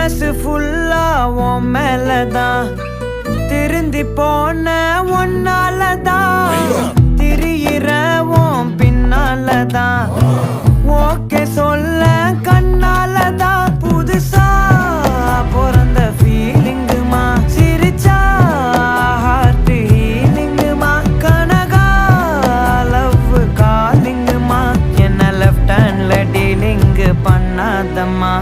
மனசு ஃபுல்லா உன் மேலதான் திருந்தி போன ஒன்னாலதான் திரியிற உன் பின்னாலதான் ஓகே சொல்ல கண்ணாலதான் புதுசா பிறந்த ஃபீலிங்குமா சிரிச்சா ஹார்ட் ஹீலிங்குமா கனகா லவ் காலிங்குமா என்ன லெஃப்ட் ஹேண்ட்ல டீலிங் பண்ணாதம்மா